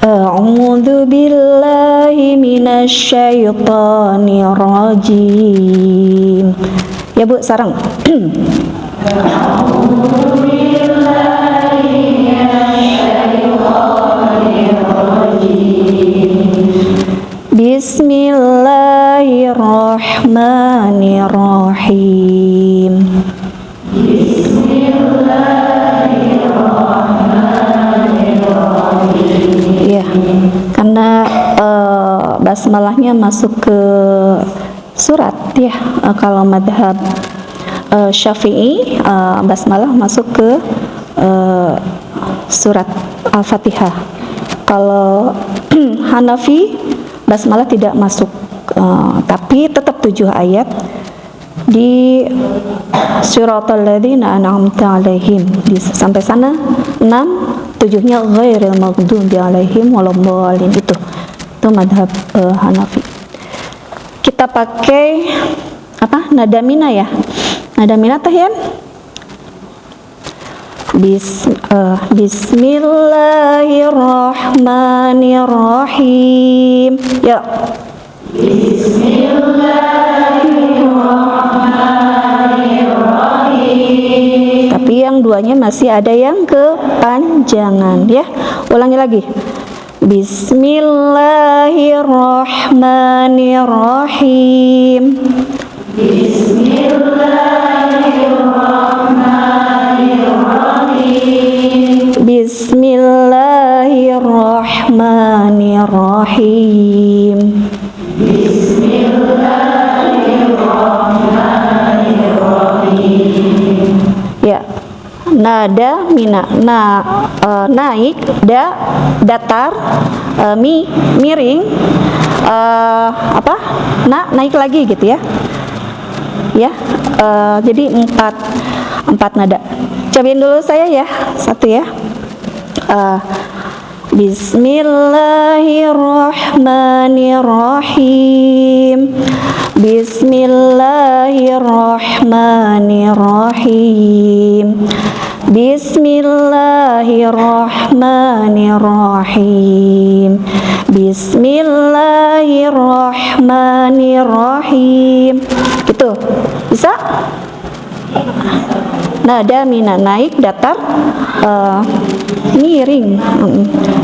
A'udzu billahi minasyaitonir rajim. Ya Bu, sareng. A'udzu billahi minasyaitonir rajim. Bismillahirrahmanirrahim. Ya, karena basmalahnya masuk ke surat ya. Kalau madhab Syafi'i, basmalah masuk ke surat Al-Fatihah. Kalau Hanafi, basmalah tidak masuk, tapi tetap 7 ayat di Siratal ladzina an'amta 'alaihim. Sampai sana 6, 7-nya ghairil maghdubi 'alaihim waladdallin. Itu madhab Hanafi. Kita pakai apa? Nada mina ya. Nada mina tahian. Bismillahirrahmanirrahim. Ya. Bismillahirrahmanirrahim. Tapi yang duanya masih ada yang kepanjangan ya. Ulangi lagi. Bismillahirrahmanirrahim. Bismillahirrahmanirrahim. Bismillahirrahmanirrahim. Bismillahirrahmanirrahim. Ya, nada mina, naik, datar, miring, naik lagi gitu ya. Ya, jadi empat nada. Cobain dulu saya ya, satu ya. Bismillahirrahmanirrahim. Bismillahirrahmanirrahim. Bismillahirrahmanirrahim. Bismillahirrahmanirrahim. Gitu. Bisa? Nada mina, naik, datar, miring,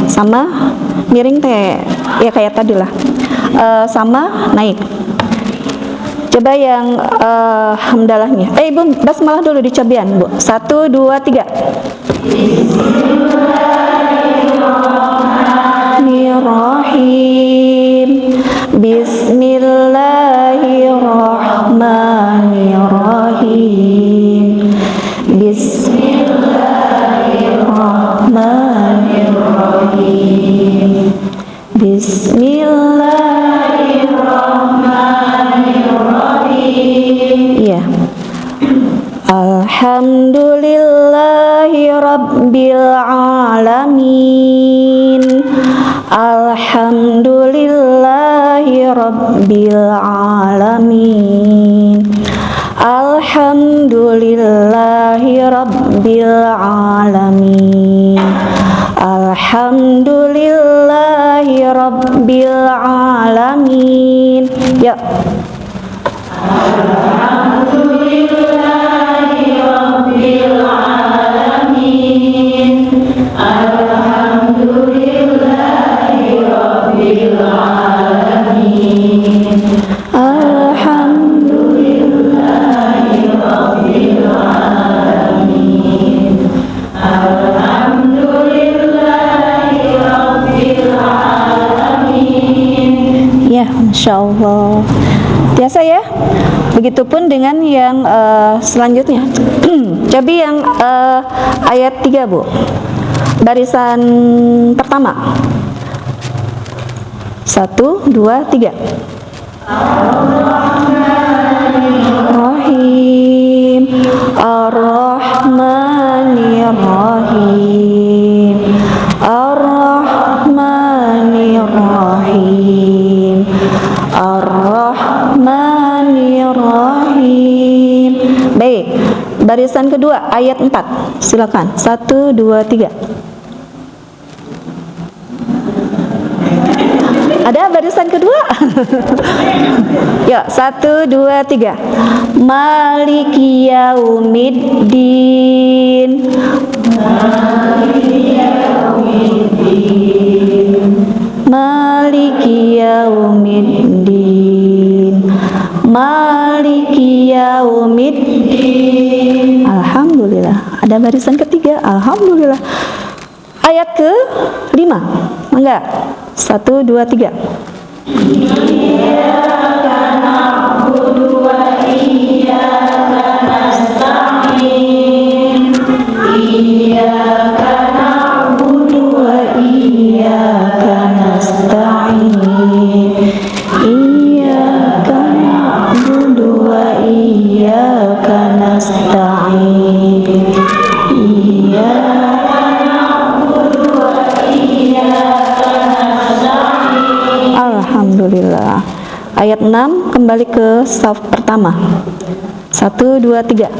sama miring teh ya kayak tadi lah, sama naik. Coba yang hamdalahnya. Ibu basmalah dulu dicobain Bu. 1, 2, 3. Bismillahirrahmanirrahim. Bismillahirrahmanirrahim. Bismillahirrahmanirrahim. Bismillahirrahmanirrahim. Ya. Alhamdulillahi rabbil alamin. Alhamdulillahi rabbil alamin. Alhamdulillahi rabbil alamin. Alhamdulillahi rabbil alamin. Ya. Alhamdulillahi rabbil alamin. Alhamdulillahi rabbil alamin. Alhamdulillahi rabbil alamin. Alhamdulillahi rabbil alamin. Ya, insyaallah. Biasa ya. Begitupun dengan yang selanjutnya. Coba yang ayat 3 Bu. Barisan pertama. 1, 2, 3. Ar-Rahmanir-Rahim. Ar-Rahmanir-Rahim. Ar-Rahmanir-Rahim. Ar-Rahmanir-Rahim. Baik, barisan kedua ayat 4. Silakan. 1, 2, 3. Ada barisan kedua? Yuk, 1, 2, 3. Maliki yaumiddin. Maliki yaumiddin. Maliki yaumiddin. Alhamdulillah. Ada barisan ketiga. Alhamdulillah. Ayat ke-5. Enggak. 1, 2, 3. Iyyaka na'budu wa iyyaka nasta'in. Iyyaka na'budu wa iyyaka nasta'in. Iyyaka na'budu wa iyyaka nasta'in. Iyyaka na'budu wa iyyaka nasta'in. Alhamdulillah. Ayat 6 kembali ke shaf pertama. 1, 2, 3.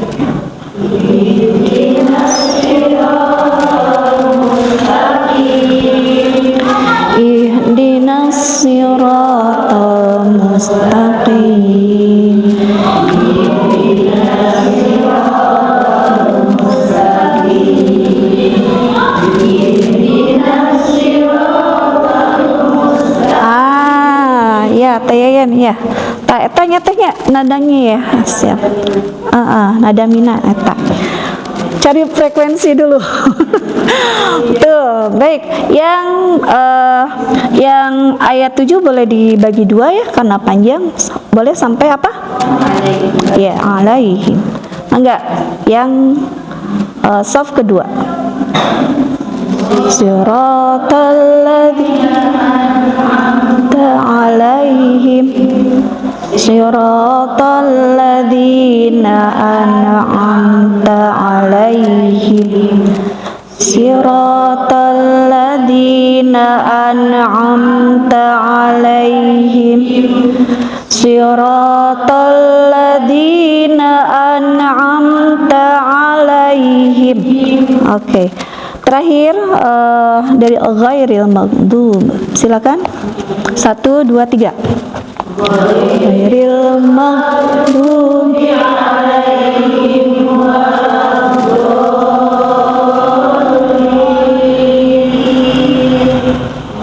Ihdinas siratal mustaqim. Ya, tayayan ya. Tanya-tanya nadanya ya. Siap. Nada mina eta. Cari frekuensi dulu. Tuh, baik. Yang ayat 7 boleh dibagi dua ya karena panjang. Boleh sampai apa? Ya, alaihim. Enggak. Yang shaf kedua. Siratal ladzina an'amta 'alaihim. Siratal ladzina an'amta 'alaihim. Siratal ladzina an'amta 'alaihim. Siratal ladzina an'amta 'alaihim. Oke. Terakhir dari ghairil maghdub. Silakan. 1, 2, 3. Ghairil maghdubi 'alaihim waladdallin.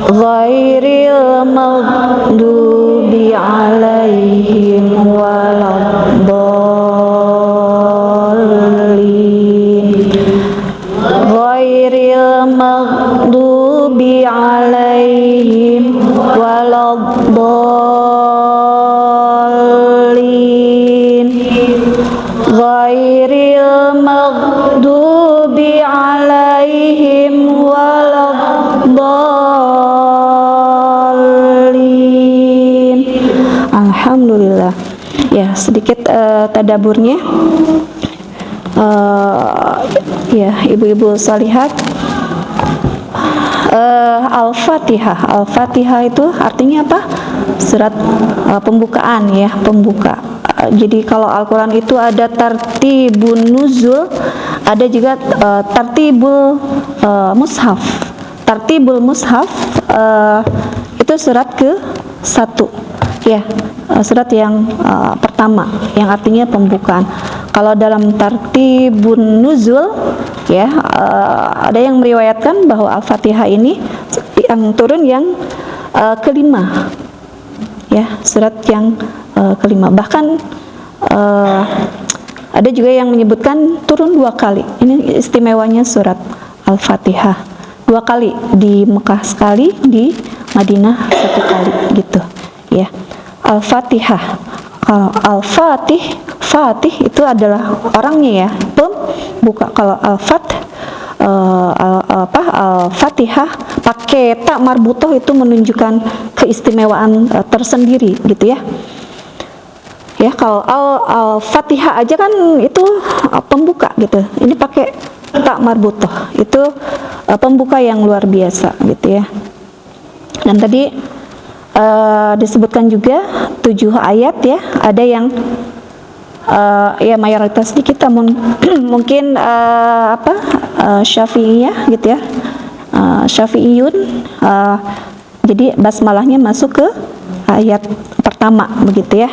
Ghairil maghdubi 'alaihim waladdallin. Ghairil maghdubi 'alaihim waladdallin. Ghairil maghdubi 'alaihim waladdallin. Alhamdulillah. Ya, sedikit tadaburnya. Ya, ibu-ibu salihat. Al-Fatihah. Al-Fatihah itu artinya apa? Surat pembukaan ya, pembuka. Jadi kalau Al-Quran itu ada tartibun nuzul, ada juga tartibul mushaf. Tartibul mushaf itu surat ke-1 ya, surat yang pertama yang artinya pembukaan. Kalau dalam tartibun nuzul ya, ada yang meriwayatkan bahwa Al-Fatihah ini yang turun yang kelima ya, surat yang kelima. Bahkan ada juga yang menyebutkan turun 2 kali. Ini istimewanya surat Al-Fatihah, 2 kali, di Mekah sekali, di Madinah 1 kali gitu ya. Al-Fatihah. Fatih itu adalah orangnya ya, pembuka. Kalau Al-Fatihah pakai ta marbutoh itu menunjukkan keistimewaan tersendiri gitu ya. Ya, kalau Al-Fatihah aja kan itu pembuka gitu. Ini pakai ta marbutoh, itu pembuka yang luar biasa gitu ya. Dan tadi disebutkan juga 7 ayat ya. Ada yang ya mayoritas di kita mungkin Syafi'iyah gitu ya, Syafi'iyun Jadi basmalahnya masuk ke ayat pertama begitu ya.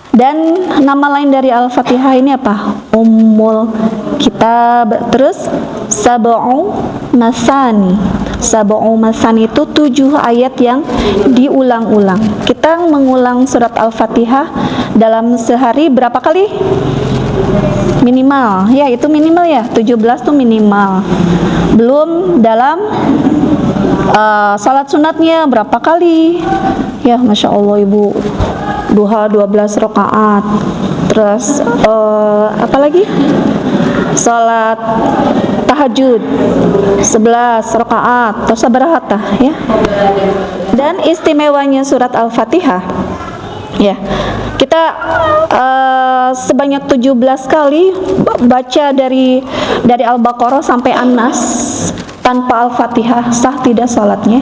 Dan nama lain dari Al-Fatihah ini apa? Ummul Kitab. Terus sab'u masani. Sab'u masani itu 7 ayat yang diulang-ulang. Kita mengulang surat Al-Fatihah dalam sehari berapa kali? Minimal. Ya, itu minimal ya. 17 tuh minimal. Belum dalam salat sunatnya berapa kali? Ya, Masya Allah Ibu. Duha 12 rakaat. Terus apa lagi? Salat tahajud 11 rakaat. Terus berapa ya? Dan istimewanya surat Al-Fatihah ya. Kita sebanyak 17 kali baca dari Al-Baqarah sampai An-Nas tanpa Al-Fatihah, sah tidak salatnya?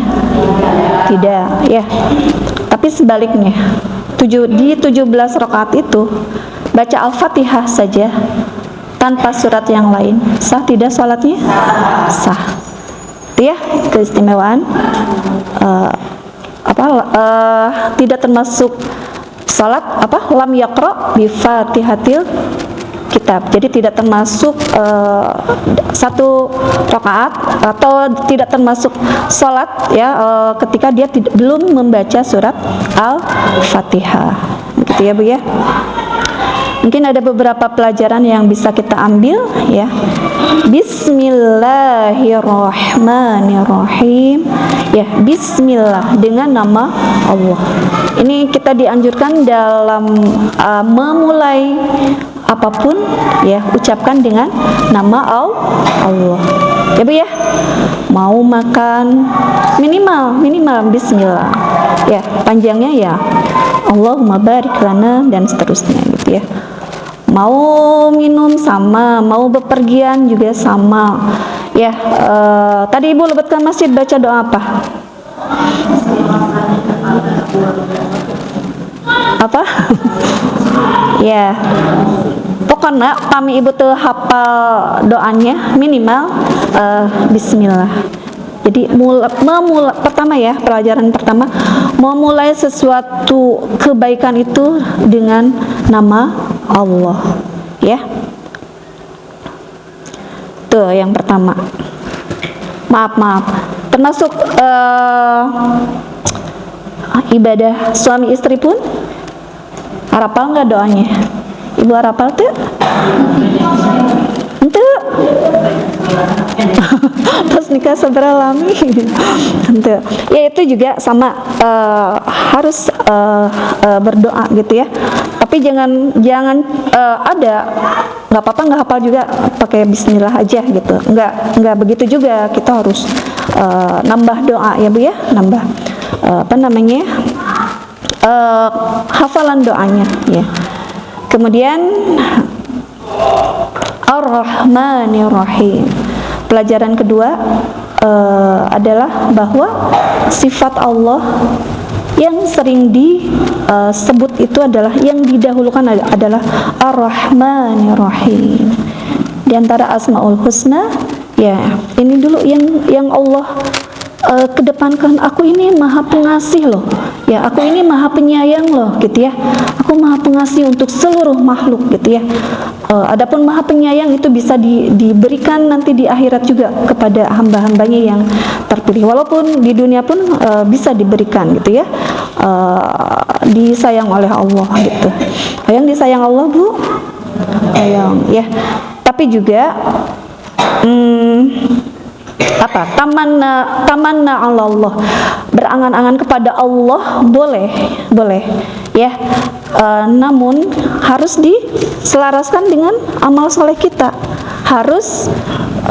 Tidak ya. Tapi sebaliknya, di 17 rakaat itu baca Al-Fatihah saja tanpa surat yang lain, sah tidak salatnya? Sah. Itu ya keistimewaan tidak termasuk salat lam yaqra bi Fatihatil Kitab. Jadi tidak termasuk satu rakaat atau tidak termasuk salat ya ketika dia belum membaca surat Al-Fatihah. Begitu ya Bu ya. Mungkin ada beberapa pelajaran yang bisa kita ambil ya. Bismillahirrahmanirrahim. Ya, bismillah dengan nama Allah. Ini kita dianjurkan dalam memulai apapun ya, ucapkan dengan nama Allah. Ya Bu ya. Mau makan minimal bismillah. Ya, panjangnya ya Allahumma barik lana dan seterusnya gitu ya. Mau minum sama, mau bepergian juga sama. Ya, tadi Ibu lebetkan masjid baca doa apa? Apa? Ya. Pokoknya kami Ibu tuh hafal doanya minimal bismillah. Jadi pertama ya, pelajaran pertama, memulai sesuatu kebaikan itu dengan nama Allah ya. Tuh yang pertama. Maaf. Termasuk ibadah suami istri pun harapal nggak doanya? Ibu harapal tuh? Itu pas nikah seberalami ya itu juga sama harus berdoa gitu ya. Tapi jangan ada nggak apa-apa nggak hafal juga pakai bismillah aja gitu, nggak begitu juga. Kita harus nambah doa ya Bu ya, nambah hafalan doanya ya. Kemudian Ar-Rahmanir-Rahim. Pelajaran kedua adalah bahwa sifat Allah yang sering disebut itu adalah, yang didahulukan adalah Ar-Rahmanir-Rahim. Di antara Asmaul Husna ya, ini dulu yang Allah kedepankan. Aku ini maha pengasih loh ya, aku ini maha penyayang loh gitu ya, aku maha pengasih untuk seluruh makhluk gitu ya. Adapun maha penyayang itu bisa diberikan nanti di akhirat juga kepada hamba-hambanya yang terpilih, walaupun di dunia pun bisa diberikan gitu ya. Disayang oleh Allah gitu. Yang disayang Allah Bu, sayang ya. Tapi juga tamanna Allah, berangan-angan kepada Allah boleh ya, namun harus diselaraskan dengan amal soleh kita, harus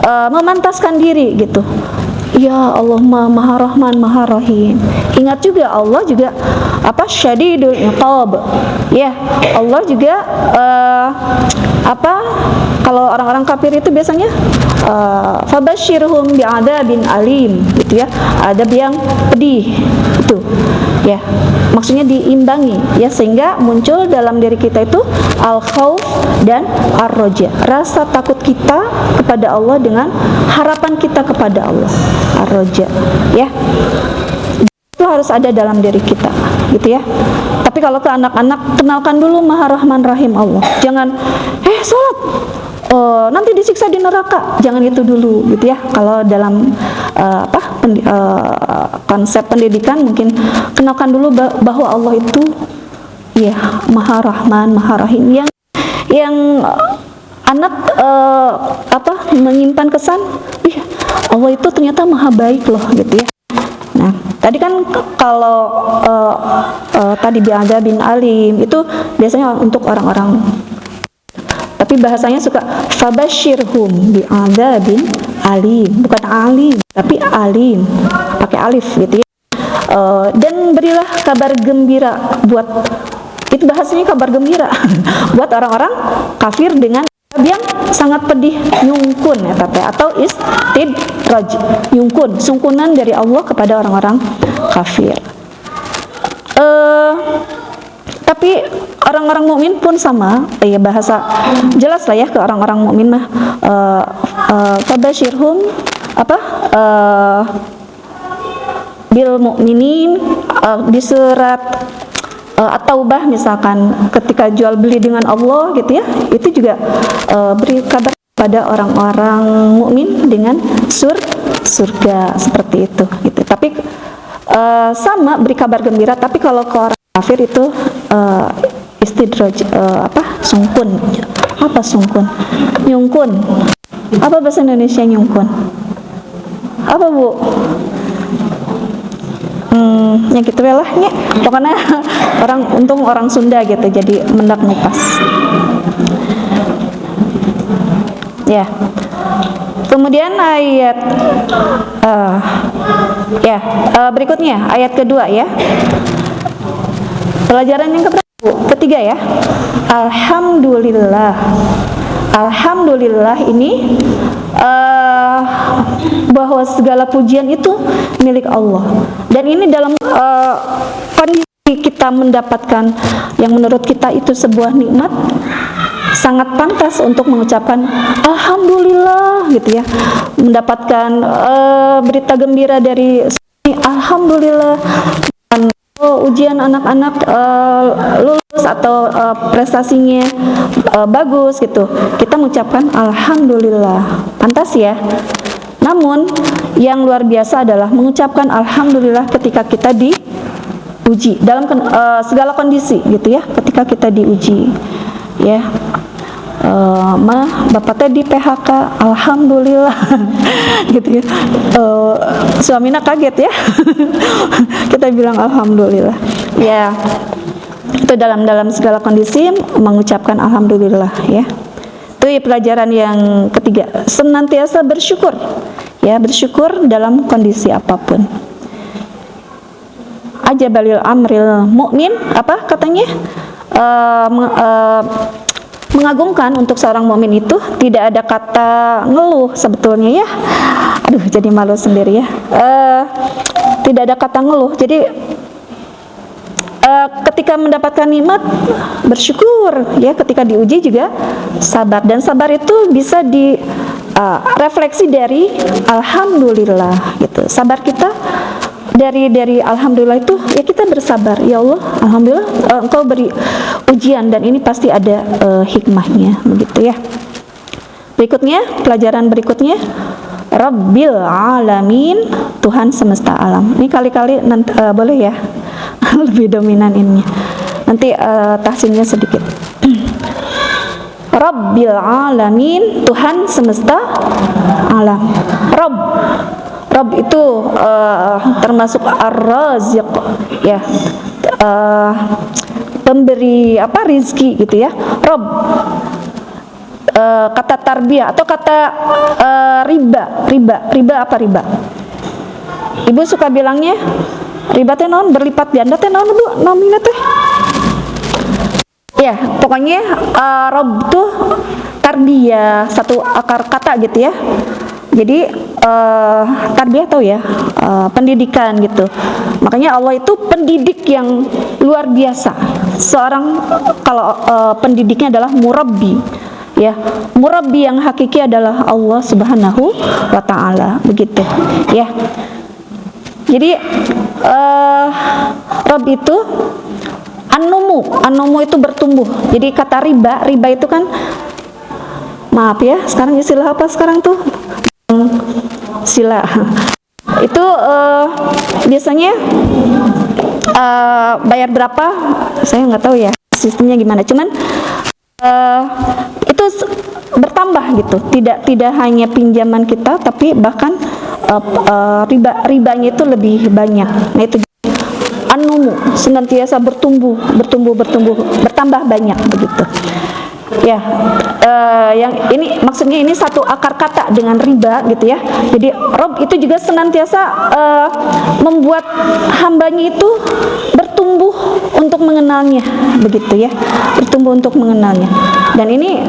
memantaskan diri gitu. Ya Allah maha Rahman maha Rahim. Ingat juga Allah juga apa syadidul iqab. Ya, Allah juga apa kalau orang-orang kafir itu biasanya fabasyirhum bi'adzabin alim gitu ya. Adab yang pedih itu. Ya, maksudnya diimbangi ya sehingga muncul dalam diri kita itu al-khauf dan ar-raja. Rasa takut kita kepada Allah dengan harapan kita kepada Allah. Ar-raja ya. Itu harus ada dalam diri kita gitu ya. Tapi kalau ke anak-anak, kenalkan dulu Maha Rahman Rahim Allah. Jangan sholat nanti disiksa di neraka, jangan itu dulu gitu ya. Kalau dalam konsep pendidikan mungkin kenalkan dulu bahwa Allah itu ya Maha Rahman Maha Rahim, yang anak menyimpan kesan Allah itu ternyata Maha baik loh gitu ya. Nah, tadi kan kalau tadi bi'adzabin alim itu biasanya untuk orang-orang, tapi bahasanya suka fabasyirhum bi'adzabin alim, bukan alim tapi alim pakai alif gitu ya. Dan berilah kabar gembira buat, itu bahasanya kabar gembira buat orang-orang kafir dengan yang sangat pedih, nyungkun ya tapi atau istidraj, nyungkun, sungkunan dari Allah kepada orang-orang kafir. Tapi orang-orang mukmin pun sama ya, bahasa jelas lah ya ke orang-orang mukmin mah fabasyirhum bil mukminin di surat At-Taubah misalkan ketika jual beli dengan Allah gitu ya, itu juga beri kabar pada orang-orang mukmin dengan surga seperti itu gitu. Tapi sama beri kabar gembira, tapi kalau ke orang kafir itu istidraj, sungkun. Apa sungkun? Nyungkun. Apa bahasa Indonesia nyungkun? Apa Bu? Ya gitu lah ya. Pokoknya untung orang Sunda gitu, jadi mendak ngupas. Ya. Kemudian ayat berikutnya ayat kedua ya. Pelajaran yang ketiga ya. Alhamdulillah. Alhamdulillah ini bahwa segala pujian itu milik Allah. Dan ini dalam kondisi kita mendapatkan yang menurut kita itu sebuah nikmat, sangat pantas untuk mengucapkan Alhamdulillah gitu ya. Mendapatkan berita gembira dari Alhamdulillah. Ujian anak-anak lulus atau prestasinya bagus gitu, kita mengucapkan Alhamdulillah, pantas ya. Namun yang luar biasa adalah mengucapkan Alhamdulillah ketika kita diuji dalam segala kondisi gitu ya. Ketika kita diuji ya, bapak teh di PHK, Alhamdulillah gitu ya. Suaminya kaget ya. Kita bilang Alhamdulillah ya. Itu dalam segala kondisi mengucapkan Alhamdulillah ya. Itu ya pelajaran yang ketiga, senantiasa bersyukur ya, bersyukur dalam kondisi apapun. Ajabalil amril mukmin, apa katanya, mengagumkan untuk seorang mukmin itu tidak ada kata ngeluh sebetulnya ya. Aduh, jadi malu sendiri ya. Tidak ada kata ngeluh. Jadi ketika mendapatkan nikmat bersyukur ya, ketika diuji juga sabar, dan sabar itu bisa direfleksi dari alhamdulillah gitu. Sabar kita dari alhamdulillah itu ya, kita bersabar, ya Allah alhamdulillah engkau beri ujian dan ini pasti ada hikmahnya begitu ya. Berikutnya, pelajaran berikutnya, Rabbil alamin, Tuhan semesta alam. Ini kali-kali nanti boleh ya lebih dominan ini. Nanti tahsinnya sedikit. Rabbil alamin, Tuhan semesta alam. Rabb itu termasuk ar-raziq ya, pemberi rizki gitu ya. Rabb, kata tarbiyah atau kata riba apa riba? Ibu suka bilangnya Riba teh naon? Berlipat ganda teh naon Bu? Nomina teh? Ya, pokoknya rob tuh tarbiyah, satu akar kata gitu ya. Jadi tarbiyah tahu ya, pendidikan gitu. Makanya Allah itu pendidik yang luar biasa. Seorang kalau pendidiknya adalah murabbi, ya, murabbi yang hakiki adalah Allah Subhanahu wa Ta'ala, begitu ya. Jadi rob itu an-numu itu bertumbuh. Jadi kata riba itu kan, maaf ya, sekarang istilah apa sekarang tuh? Sila. Itu biasanya bayar berapa? Saya nggak tahu ya sistemnya gimana. Cuman itu bertambah gitu. Tidak hanya pinjaman kita, tapi bahkan ribanya itu lebih banyak. Nah itu an-numu, senantiasa bertumbuh, bertambah banyak begitu. Ya, yang ini maksudnya ini satu akar kata dengan riba gitu ya. Jadi Rob itu juga senantiasa membuat hambanya itu bertumbuh untuk mengenalnya, begitu ya, bertumbuh untuk mengenalnya. Dan ini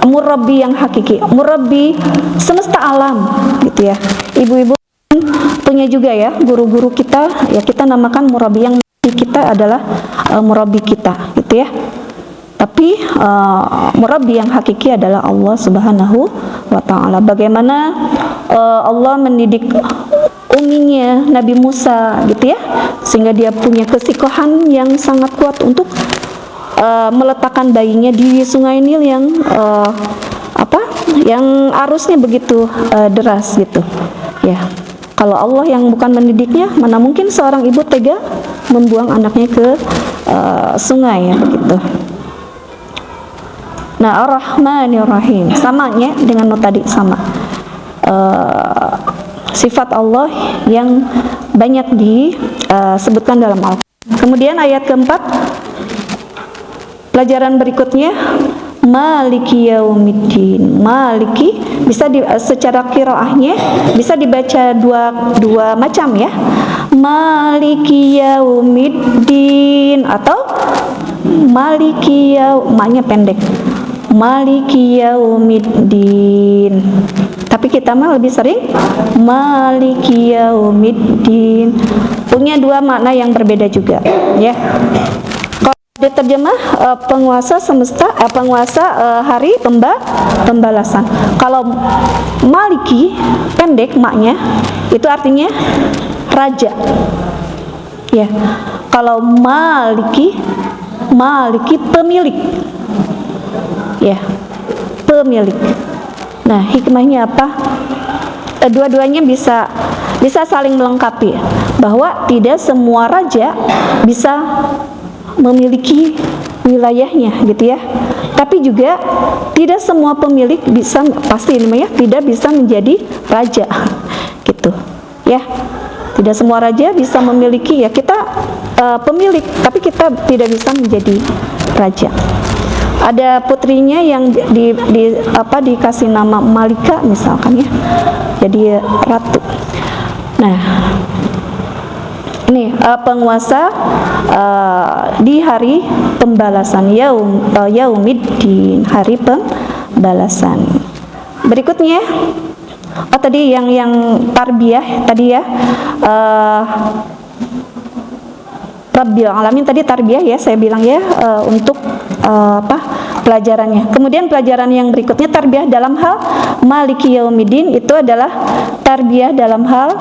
murabbi yang hakiki, murabbi semesta alam, gitu ya. Ibu-ibu punya juga ya, guru-guru kita, ya kita namakan murabbi, yang kita adalah murabbi kita, gitu ya. Tapi murabbi yang hakiki adalah Allah Subhanahu wa Ta'ala. Bagaimana Allah mendidik uminya Nabi Musa gitu ya, sehingga dia punya kesikohan yang sangat kuat untuk meletakkan bayinya di Sungai Nil yang yang arusnya begitu deras gitu ya. Kalau Allah yang bukan mendidiknya, mana mungkin seorang ibu tega membuang anaknya ke sungai ya, begitu. Nah, Ar-Rahmanir Rahim, samanya dengan tadi sama. Sifat Allah yang banyak disebutkan dalam Al-Quran. Kemudian ayat keempat, pelajaran berikutnya, Maliki Yaumiddin. Maliki bisa secara qiraahnya bisa dibaca dua macam ya. Maliki Yaumiddin atau Maliki maknya pendek. Maliki Yaumiddin. Tapi kita mah lebih sering Maliki Yaumiddin. Punya dua makna yang berbeda juga, ya. Kalau diterjemah penguasa semesta, penguasa hari pembalasan. Kalau Maliki pendek maknya itu artinya raja. Ya. Kalau Maliki pemilik. Ya, pemilik. Nah, hikmahnya apa? Dua-duanya bisa saling melengkapi, bahwa tidak semua raja bisa memiliki wilayahnya gitu ya. Tapi juga tidak semua pemilik bisa, pasti namanya tidak bisa menjadi raja. Gitu. Ya. Tidak semua raja bisa memiliki, ya kita pemilik, tapi kita tidak bisa menjadi raja. Ada putrinya yang dikasih nama Malika misalkan ya, jadi ratu. Nah, ini penguasa di hari pembalasan, Yaumiddin, hari pembalasan. Berikutnya, tadi yang tarbiyah tadi ya, Rabbil Alamin tadi tarbiyah ya, saya bilang ya, untuk pelajarannya. Kemudian pelajaran yang berikutnya, tarbiyah dalam hal Maliki Yaumiddin, itu adalah tarbiyah dalam hal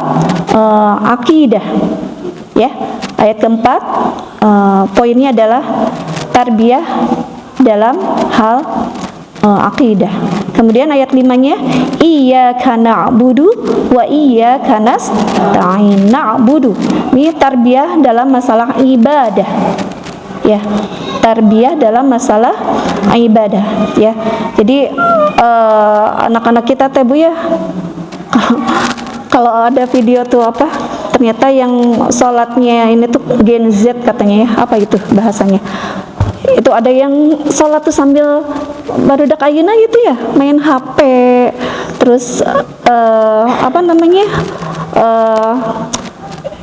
akidah ya. Ayat keempat, poinnya adalah tarbiyah dalam hal akidah. Kemudian ayat 5-nya, iyyaka na'budu wa iyyaka nasta'in. Na'budu, ini tarbiyah dalam masalah ibadah. Ya, tarbiyah dalam masalah ibadah ya. Jadi anak-anak kita teh Bu ya, kalau ada video tuh ternyata yang sholatnya ini tuh Gen Z katanya ya, apa itu bahasanya, itu ada yang sholat tuh sambil barudak ayeuna gitu ya, main HP, terus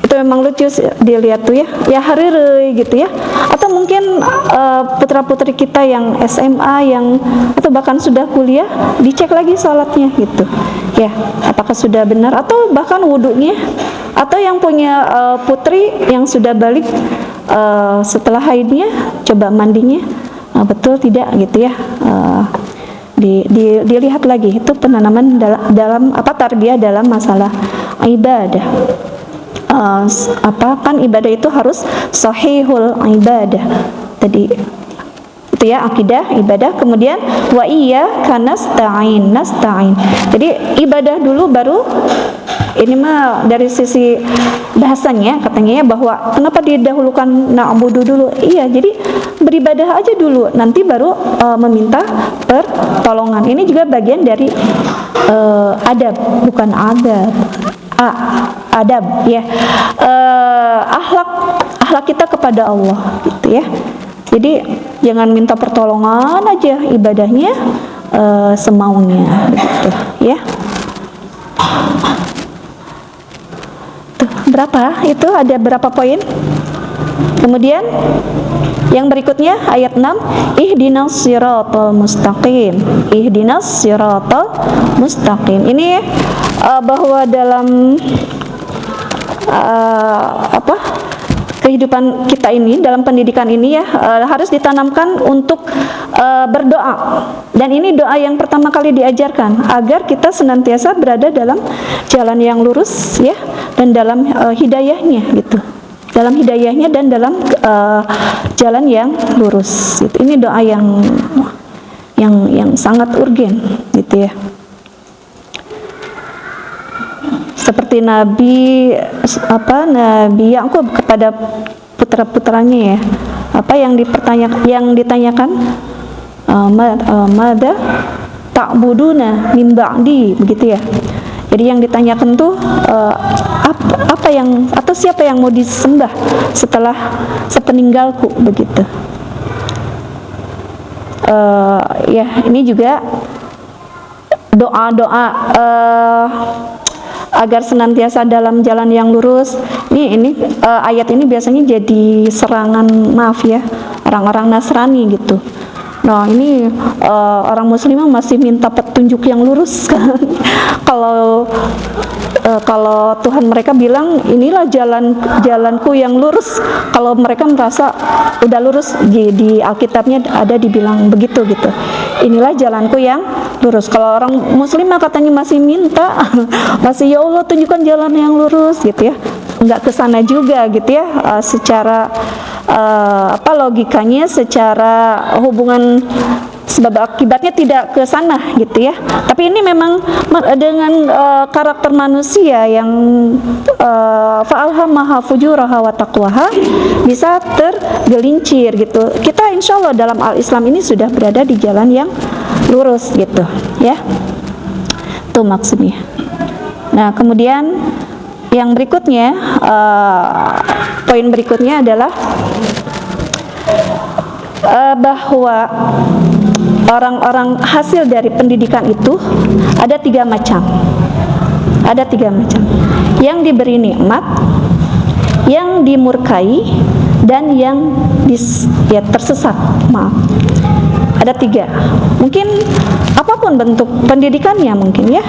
itu memang lucu dilihat tuh ya hari gitu ya, atau mungkin putra-putri kita yang SMA yang atau bahkan sudah kuliah, dicek lagi sholatnya gitu ya, apakah sudah benar, atau bahkan wudhunya, atau yang punya putri yang sudah balik setelah haidnya, coba mandinya betul tidak gitu ya. Dilihat lagi, itu penanaman dalam tarbiyah dalam masalah ibadah. Kan ibadah itu harus sahihul ibadah tadi itu ya, akidah ibadah. Kemudian wa iyyaka nasta'in, jadi ibadah dulu, baru ini mah dari sisi bahasanya katanya ya, bahwa kenapa didahulukan na'budu dulu. Iya, jadi beribadah aja dulu, nanti baru meminta pertolongan. Ini juga bagian dari adab, bukan adab, adab ya, akhlak kita kepada Allah gitu ya. Jadi jangan minta pertolongan aja, ibadahnya semaunya gitu ya. Tuh, berapa? Itu ada berapa poin? Kemudian yang berikutnya ayat 6, ihdinas siratal mustaqim. Ihdinas siratal mustaqim. Ini bahwa dalam kehidupan kita ini, dalam pendidikan ini ya, harus ditanamkan untuk berdoa. Dan ini doa yang pertama kali diajarkan agar kita senantiasa berada dalam jalan yang lurus ya, dan dalam hidayahnya gitu. Dalam hidayahnya dan dalam jalan yang lurus. Gitu. Ini doa yang sangat urgen gitu ya. Seperti Nabi Yakub kepada putra-putranya ya, yang ditanyakan mada ta'buduna min ba'di, begitu ya. Jadi yang ditanyakan tuh siapa yang mau disembah setelah sepeninggalku, begitu. Ya, ini juga doa-doa agar senantiasa dalam jalan yang lurus. Ini ayat ini biasanya jadi serangan, maaf ya, orang-orang Nasrani gitu. Nah, ini orang Muslim masih minta petunjuk yang lurus kan. Kalau Tuhan mereka bilang inilah jalanku yang lurus, kalau mereka merasa udah lurus, di Alkitabnya ada dibilang begitu gitu. Inilah jalanku yang lurus. Kalau orang Muslim katanya masih minta, masih ya Allah tunjukkan jalan yang lurus gitu ya. Enggak ke sana juga gitu ya, secara logikanya, secara hubungan sebab akibatnya tidak ke sana gitu ya. Tapi ini memang dengan karakter manusia yang fa'alhamaha fujuraha wa taqwaha, bisa tergelincir gitu. Kita insya Allah dalam al-Islam ini sudah berada di jalan yang lurus gitu ya. Itu maksudnya. Nah, kemudian yang berikutnya, poin berikutnya adalah bahwa orang-orang hasil dari pendidikan itu ada tiga macam. Yang diberi nikmat, yang dimurkai, dan yang tersesat. Maaf. Ada tiga. Mungkin apapun bentuk pendidikannya mungkin ya.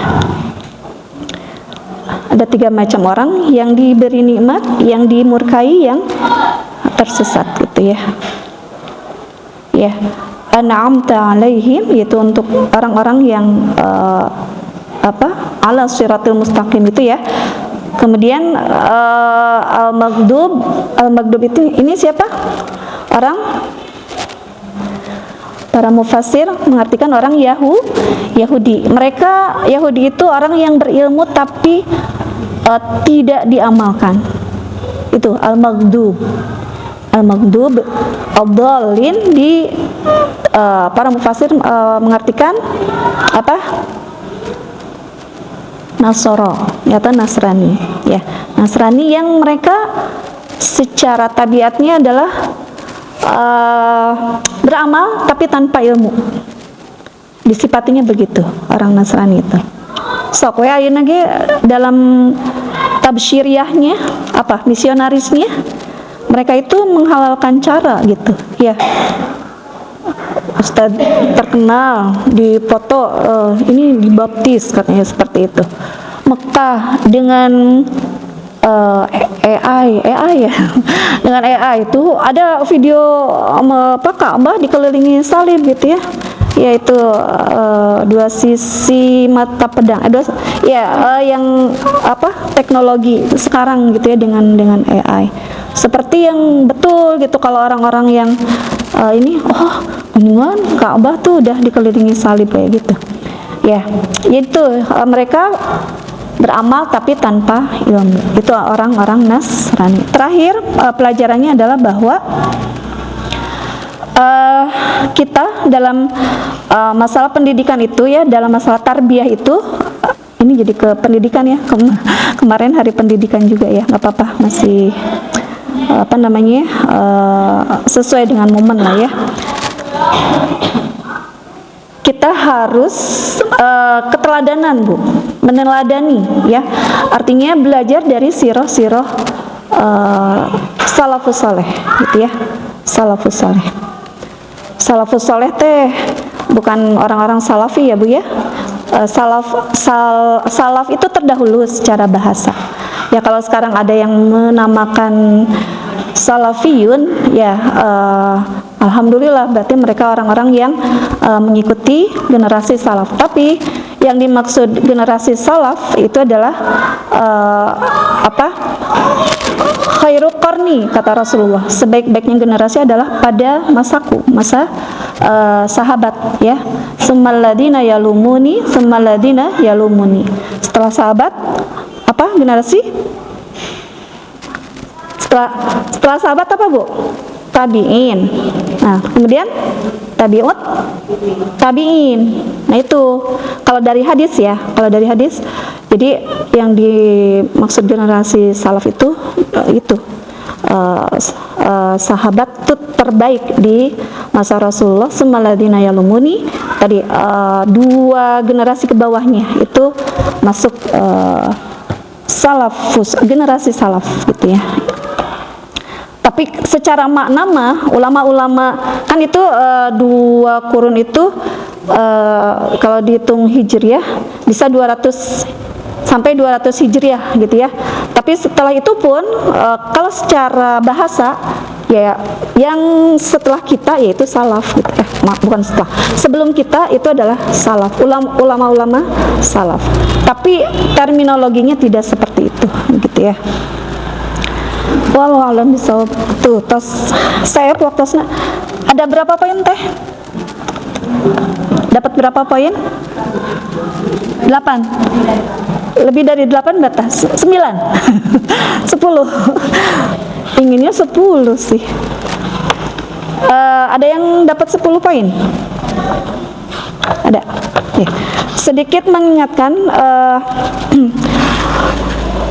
Ada tiga macam orang, yang diberi nikmat, yang dimurkai, yang tersesat gitu ya. Ya, an'amta alaihim, yaitu untuk orang-orang yang ala siratul mustaqim itu ya. Kemudian al-maghdub itu ini siapa? Para mufassir mengartikan orang Yahudi. Mereka Yahudi itu orang yang berilmu tapi tidak diamalkan. Itu al-maghdub. Al-maghdub ad-dallin para mufassir mengartikan apa? Nasoro, atau Nasrani ya. Nasrani yang mereka secara tabiatnya adalah beramal tapi tanpa ilmu. Disifatinya begitu orang Nasrani itu. Sok we ayeuna ge dalam tabsyiriyahnya, apa misionarisnya, mereka itu menghalalkan cara gitu ya. Ustadz terkenal dipoto, ini dibaptis katanya seperti itu. Mekah dengan AI ya dengan AI itu ada video apa Ka'bah dikelilingi salib gitu ya, yaitu dua sisi mata pedang, yang apa teknologi sekarang gitu ya dengan AI seperti yang betul gitu. Kalau orang-orang yang ini mendingan Ka'bah tuh udah dikelilingi salib kayak gitu ya, itu mereka beramal tapi tanpa ilmu, itu orang-orang Nasrani. Terakhir pelajarannya adalah bahwa kita dalam masalah pendidikan itu ya, dalam masalah tarbiyah itu, ini jadi ke pendidikan ya, kemarin hari pendidikan juga ya, nggak apa-apa, masih apa namanya sesuai dengan momen lah ya. Kita harus keteladanan Bu, meneladani ya, artinya belajar dari siroh-siroh salafus saleh gitu ya. Salafus saleh, salafus saleh teh bukan orang-orang salafi ya Bu ya. Salaf itu terdahulu secara bahasa ya. Kalau sekarang ada yang menamakan salafiyun ya, alhamdulillah berarti mereka orang-orang yang mengikuti generasi salaf. Tapi yang dimaksud generasi salaf itu adalah khairul qarni, kata Rasulullah, sebaik-baiknya generasi adalah pada masaku, masa sahabat ya. Summaladina yalumuni, summaladina yalumuni. Setelah sahabat apa generasi? Setelah sahabat apa Bu? Tabi'in. Nah, kemudian tabi'ut, tabi'in. Nah, itu kalau dari hadis ya, jadi yang dimaksud generasi salaf itu sahabat itu terbaik di masa Rasulullah. Summaladina yalumuni, tadi dua generasi ke bawahnya itu masuk salafus, generasi salaf gitu ya. Tapi secara makna mah ulama-ulama kan itu dua kurun itu kalau dihitung hijriah bisa 200 sampai 200 hijriah gitu ya. Tapi setelah itu pun kalau secara bahasa ya yang setelah kita yaitu salaf gitu. Bukan setelah, sebelum kita itu adalah salaf, ulama-ulama salaf. Tapi terminologinya tidak seperti itu gitu ya. Wallahu a'lam bishawab. Tuh, tos saya waktosna ada berapa poin teh? Dapat berapa poin? 8. Lebih dari 8 batas. 9. 10. Inginnya 10 sih. Ada yang dapat 10 poin? Ada. Ya. Sedikit mengingatkan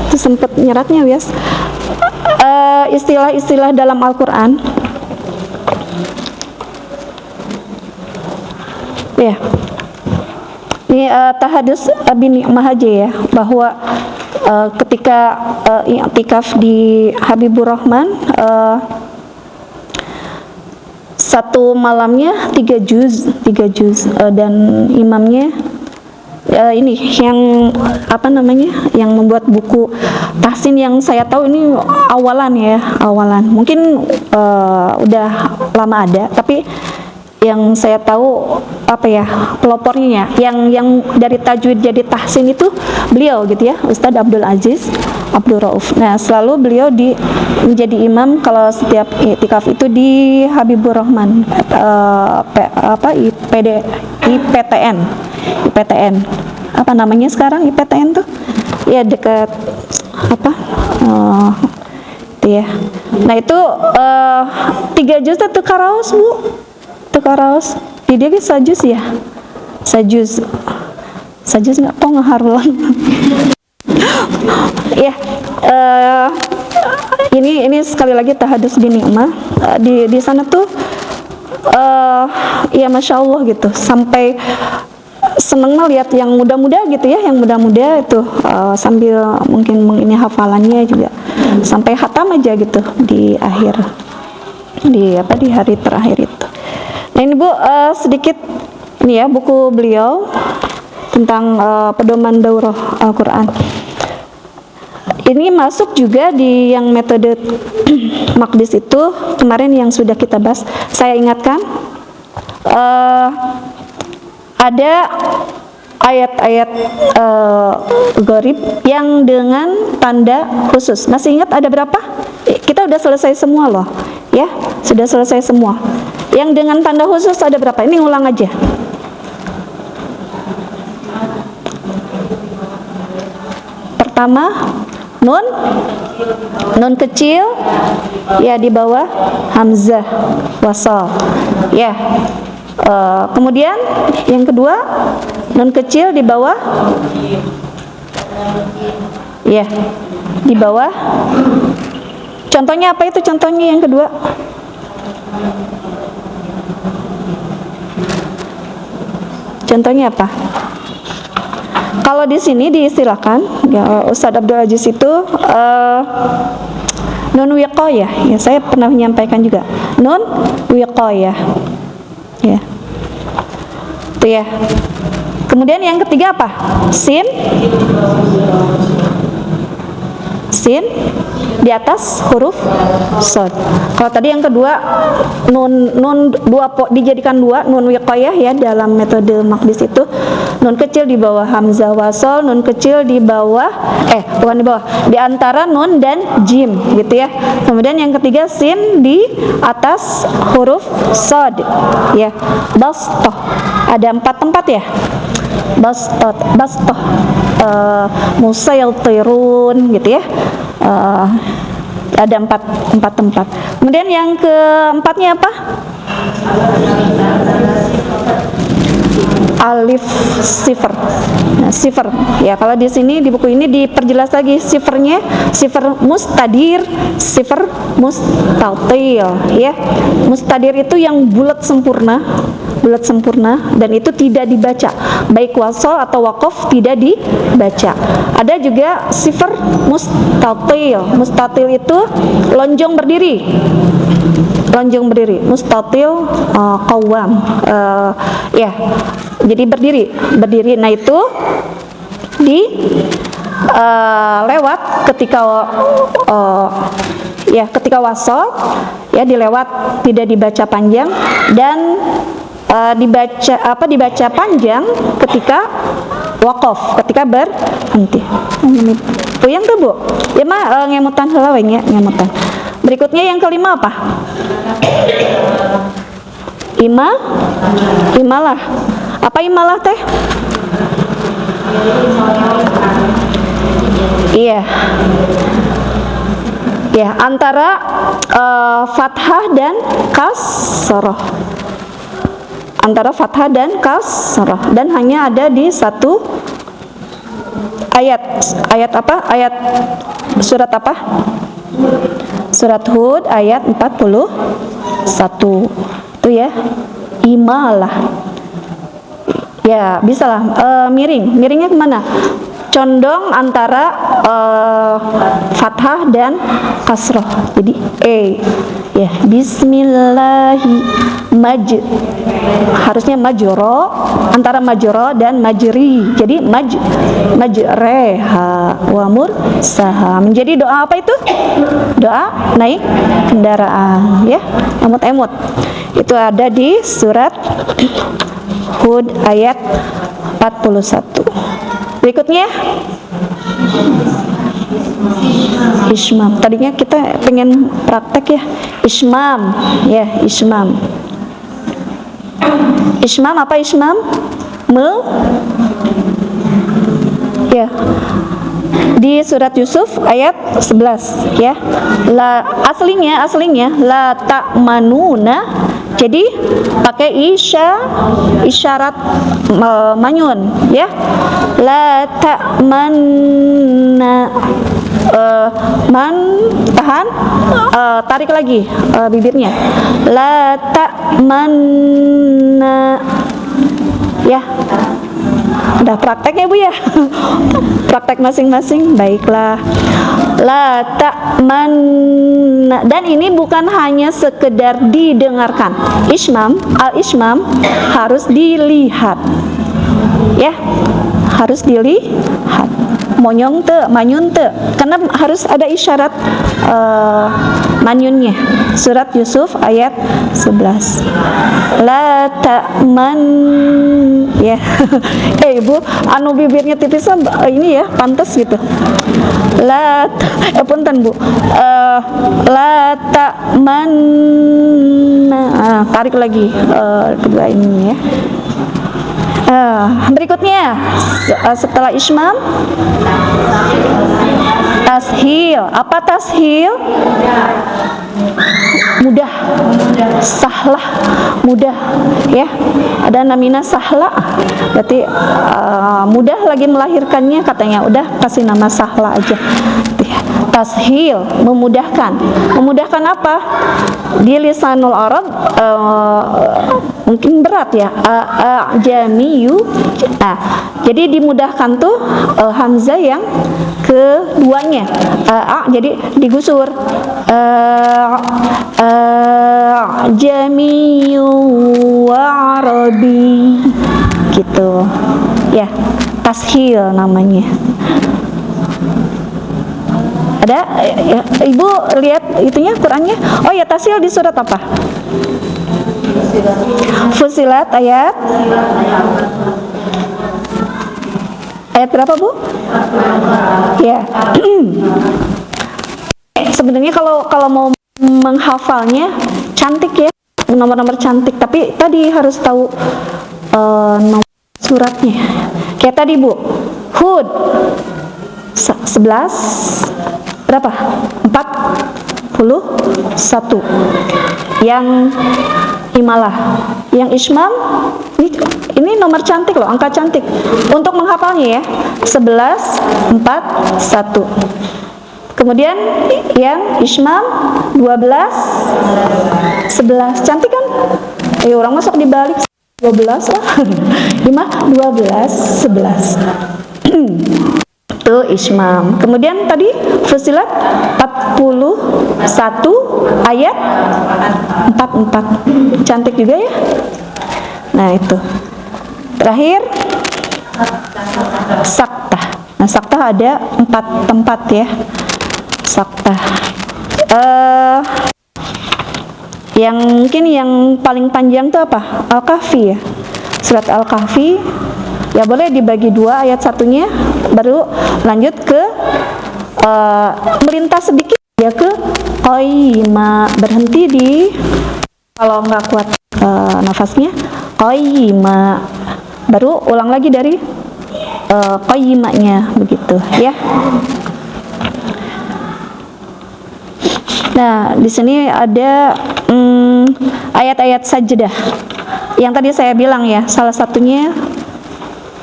itu sempat nyeratnya Wias. Istilah-istilah dalam Al-Quran ya. Ini tahadus bin Ni'mah aja ya, bahwa ketika i'tikaf di Habibur Rahman satu malamnya 3 juz dan imamnya ini yang apa namanya, yang membuat buku tahsin yang saya tahu ini awalan mungkin udah lama ada, tapi yang saya tahu apa ya pelopornya yang dari tajwid jadi tahsin itu beliau gitu ya, Ustadz Abdul Aziz Abdul Rauf. Nah, selalu beliau menjadi imam kalau setiap i'tikaf itu di Habibur Rahman IPTN apa namanya sekarang IPTN tuh ya, dekat apa itu ya. Nah, itu 3 juz itu karaos Bu, itu karaos di dia bisa juz ya, sajuz nggak kok ngaharulan ya. Ini sekali lagi tahadus bin Ni'mah di sana tuh ya Masya Allah gitu, sampai seneng melihat yang muda-muda gitu ya, yang muda-muda itu sambil mungkin ini hafalannya juga sampai khatam aja gitu di akhir, di hari terakhir itu. Nah ini Bu, sedikit ini ya buku beliau tentang pedoman daurah Al-Quran. Ini masuk juga di yang metode Maqdis itu kemarin yang sudah kita bahas. Saya ingatkan ada ayat-ayat gharib yang dengan tanda khusus. Masih ingat ada berapa? Kita udah selesai semua loh, ya, sudah selesai semua. Yang dengan tanda khusus ada berapa? Ini ulang aja. Pertama, nun kecil ya di bawah hamzah wasal, ya. Kemudian yang kedua, nun kecil di bawah, ya, di bawah. Contohnya apa itu? Contohnya yang kedua. Contohnya apa? Kalau di sini diistilahkan, ya, Ustadz Abdul Aziz itu nun wiqayah. Ya, saya pernah menyampaikan juga nun wiqayah. Ya. Itu ya. Kemudian yang ketiga apa? Sin di atas huruf shad. Kalau tadi yang kedua nun dijadikan dua, nun wiqayah ya dalam metode Maqdis itu nun kecil di bawah hamzah wasal, nun kecil di bawah bukan di bawah, di antara nun dan jim gitu ya. Kemudian yang ketiga sin di atas huruf shad ya. Bastoh ada 4 tempat ya. Bastoh musaytirun gitu ya. Ada 4 tempat. Kemudian yang keempatnya apa? Alif sifar. Nah, sifar. Ya, kalau di sini di buku ini diperjelas lagi sifarnya, sifar mustadir, sifar mustatil, ya. Mustadir itu yang bulat sempurna dan itu tidak dibaca. Baik wasal atau waqaf tidak dibaca. Ada juga sifar mustatil. Mustatil itu lonjong berdiri. Mustatil qawam. Ya. Jadi berdiri. Nah itu di lewat ketika ketika wasal ya dilewat, tidak dibaca panjang, dan dibaca panjang ketika waqaf, ketika berhenti. Puyeng tuh Bu? Ya mah ngemutan heula we nya, ngemutan. Berikutnya yang kelima apa? Imalah. Apa imalah teh? Iya. Ya, antara fathah dan kasroh. Antara fathah dan kasroh, dan hanya ada di satu ayat. Ayat apa? Ayat surat apa? Surat Hud ayat 41. Itu ya. Imalah. Ya, bisalah miringnya kemana? Condong antara fathah dan kasroh. Jadi ya, bismillahi harusnya majro, antara majro dan majri. Jadi majreha wa mursaha. Menjadi doa apa itu? Doa naik kendaraan ya, emut-emut. Itu ada di surat Hud ayat 41. Berikutnya ismam. Tadinya kita pengen praktek ya, ismam. Ismam apa ismam? Ya. Di surat Yusuf ayat 11 ya. Aslinya la ta'manuna. Jadi pakai isyarat manyun ya. La ta'manna, tahan, tarik lagi bibirnya. La ta'manna ya. Udah prakteknya Bu ya? Praktek masing-masing. Baiklah. La ta'manna. Dan ini bukan hanya sekedar didengarkan. Al-ishmam harus dilihat. Ya, harus dilihat. Monyong te, manyun te, karena harus ada isyarat manyunnya. Surat Yusuf ayat 11. La ta'man, ya. Ibu, anu bibirnya tipis ini ya, pantas gitu. Punten Bu. La ta'man, tarik lagi kedua ini ya. Berikutnya setelah ismam, tashil. Apa tashil? Mudah, sahlah, mudah ya. Ada namina sahla, berarti mudah lagi melahirkannya katanya. Udah kasih nama sahla aja. Tashil, memudahkan. Memudahkan apa? Di lisanul Arab mungkin berat ya. Jamiyu. Nah, jadi dimudahkan tuh hamzah yang keduanya. Jadi digusur. Jamiyu wa Arabi gitu. Ya, tashil namanya. Ada ya, Ibu lihat itunya Qurannya. Oh ya, tashil di surat apa? Fusilat ayat berapa Bu? Ya. Sebenarnya kalau mau menghafalnya cantik ya, nomor-nomor cantik. Tapi tadi harus tahu nomor suratnya. Kayak tadi Bu, Hud 11 berapa? 41. Yang imalah, yang ismam ini nomor cantik loh, angka cantik untuk menghafalnya ya. 11 4 1. Kemudian yang ismam 12 11. Cantik kan? Orang masuk dibalik 12 lah. 5 12 11. Itu ismam. Kemudian tadi Fusilat 41 ayat 44. Cantik juga ya. Nah, itu. Terakhir saktah. Nah, saktah ada 4 tempat ya. Saktah. Yang mungkin yang paling panjang itu apa? Al-Kahfi ya. Surat Al-Kahfi ya boleh dibagi 2, ayat satunya baru lanjut ke melintas sedikit ya ke qaima, berhenti di kalau nggak kuat nafasnya qaima, baru ulang lagi dari qaimanya begitu ya. Nah, di sini ada ayat-ayat sajdah yang tadi saya bilang ya, salah satunya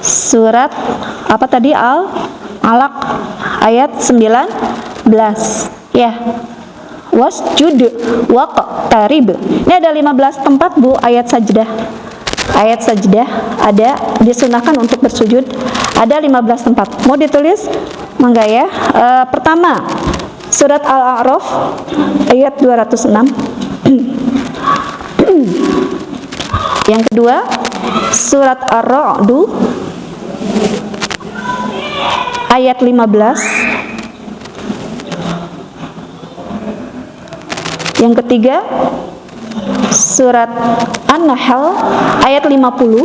surat apa tadi? Al-Alaq ayat 19 ya. Wasjud waqtarib. Ini ada 15 tempat Bu ayat sajdah. Ayat sajdah ada disunahkan untuk bersujud, ada 15 tempat. Mau ditulis? Mangga ya. Pertama, surat Al-A'raf ayat 206. Yang kedua, surat Ar-Ra'd ayat 15. Yang ketiga, surat An-Nahl ayat 50.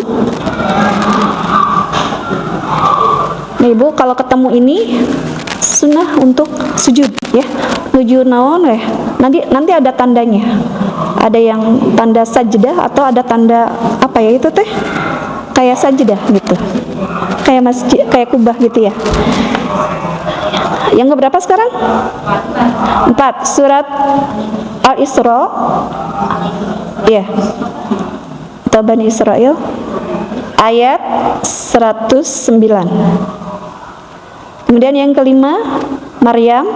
Nih Bu, kalau ketemu ini sunnah untuk sujud ya. Sujud naon ya. Nanti ada tandanya. Ada yang tanda sajdah atau ada tanda apa ya itu teh? Kayak sajdah gitu. Kayak masjid, kayak kubah gitu ya. Yang keberapa sekarang? 4. Surat Al-Isra. Ya. Atau Bani Israel ayat 109. Kemudian yang kelima, Maryam,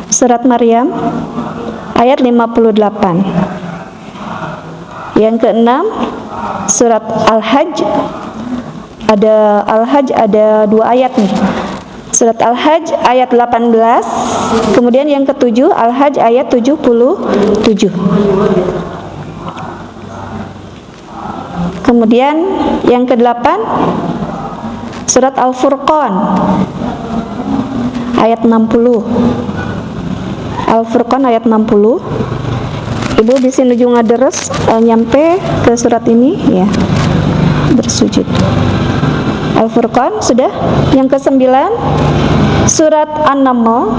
surat Maryam ayat 58. Yang keenam, surat Al-Hajj Ada Al-Hajj, ada 2 ayat nih. Surat Al-Hajj ayat 18, kemudian yang ke-7 Al-Hajj ayat 77. Kemudian yang ke-8 surat Al-Furqan ayat 60. Al-Furqan ayat 60. Ibu di sini juga deres nyampe ke surat ini ya. Bersujud. Al-Furqan sudah. Yang ke-9 surat An-Naml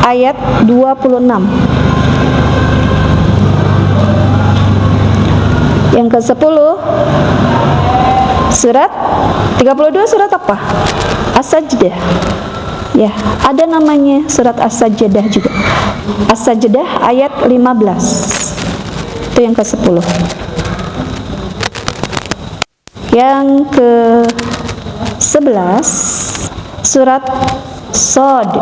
ayat 26. Yang ke-10 surat 32, surat apa? As-Sajdah. Ya, ada namanya surat As-Sajdah juga. As-Sajdah ayat 15. Itu yang ke-10. Yang ke-11 surat Shad,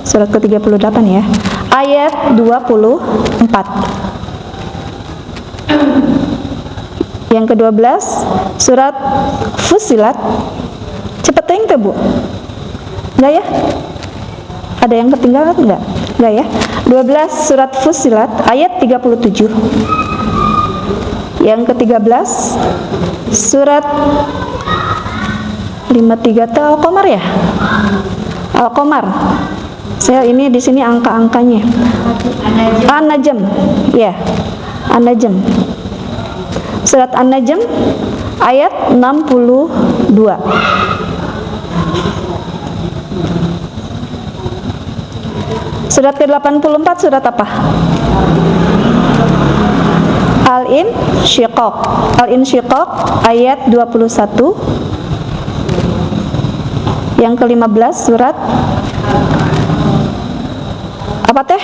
surat ke-38 ya, ayat 24. Yang ke-12 surat Fussilat. Cepet teh Bu? Enggak ya? Ada yang ketinggalan enggak? Enggak ya? 12 surat Fussilat ayat 37. Yang ke-13 surat 53 Al-Qamar ya? Al-Qamar. Saya ini di sini angka-angkanya. An-Najm. Ya. An-Najm. Surat An-Najm ayat 62. Surat ke-84 surat apa? Al-Insyiqaq. Al-Insyiqaq ayat 21. Yang ke-15 surat apa teh?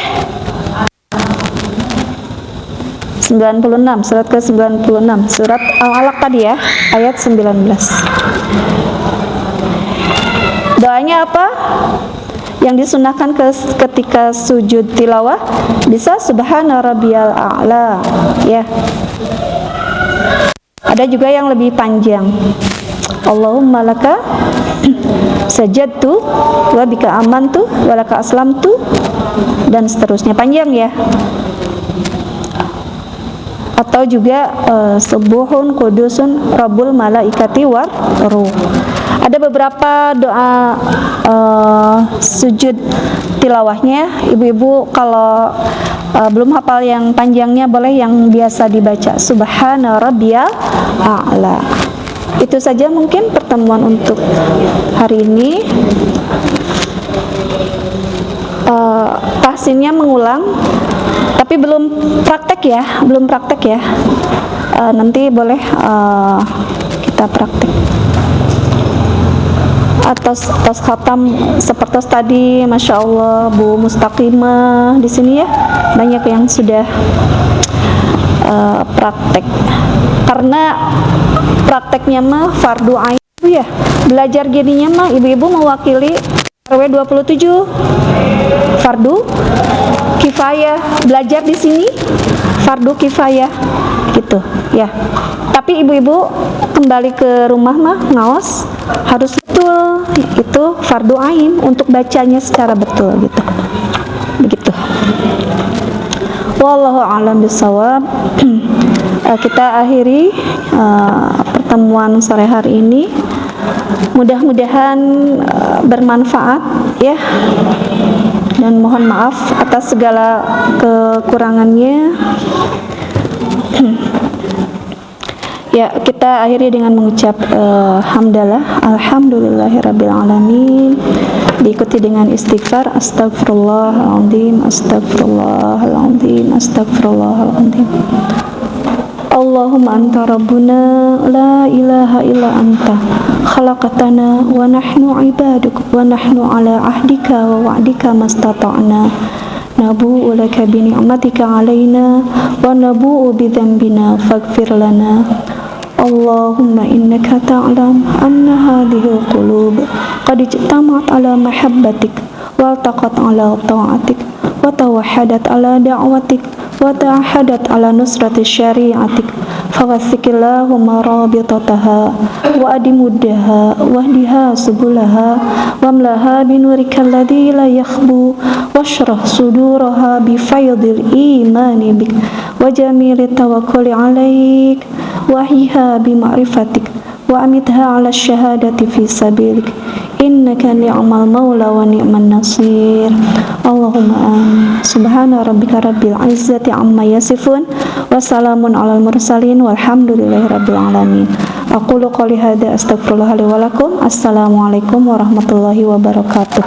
96, surat ke-96, surat Al-Alaq tadi ya, ayat 19. Doanya apa? Yang disunahkan ketika sujud tilawah bisa subhana rabbiyal a'la ya. Ada juga yang lebih panjang. Allahumma laka sajadtu wa bika amantu wa laka aslamtu, dan seterusnya, panjang ya. Atau juga subuhun kudusun rabbul malaikati war ruh. Ada beberapa doa sujud tilawahnya. Ibu-ibu kalau belum hafal yang panjangnya, boleh yang biasa dibaca, subhana rabbiyal a'la. Itu saja mungkin pertemuan untuk hari ini. Tahsinnya mengulang, tapi belum praktek ya, nanti boleh kita praktek. Atas khatam seperti tadi, masya Allah Bu Mustaqimah di sini ya, banyak yang sudah praktek. Karena prakteknya mah fardu ain ya, belajar gininya mah ibu-ibu mewakili RW 27, fardu kifayah, belajar di sini fardu kifayah gitu ya. Tapi ibu-ibu kembali ke rumah mah ngaos harus betul, itu fardu ain untuk bacanya secara betul gitu. Begitu. Wallahu a'lam bishawab. Kita akhiri pertemuan sore hari ini. Mudah-mudahan bermanfaat ya, dan mohon maaf atas segala kekurangannya. Ya, kita akhiri dengan mengucap hamdalah, alhamdulillahirabbil alamin, diikuti dengan istighfar, astagfirullahaladzim, astagfirullahaladzim, astagfirullahaladzim. Allahumma anta rabbuna la ilaha illa anta khalaqtana wa nahnu ibaduk wa nahnu ala ahdika wa wa'dika mastata'na nabu'u laka bi ni'matika alaina wa nabu'u bi dhanbina faghfir lana. Allahumma innaka ta'lam anna hadhihi al-qulub qad ijtama'at ala mahabbatik wa altaqat ala ta'atik wa tawahhadat ala da'watik wa ta'ahadat ala nusrati syari'atik فوثق اللهم رابطتها وأدمدها واهدها سبلها واملها بنورك الذي لا يخبو واشرح صدورها بفيض الإيمان بك وجميل التوكل عليك وأحيها بمعرفتك وأمتها على الشهادة في سبيلك إنك نعم المولى ونعم النصير اللهم آمين سبحان ربك رب العزة عما يصفون وسلام على المرسلين والحمد لله رب العالمين أقول قولي هذا أستغفر الله لي ولكم السلام عليكم ورحمة الله وبركاته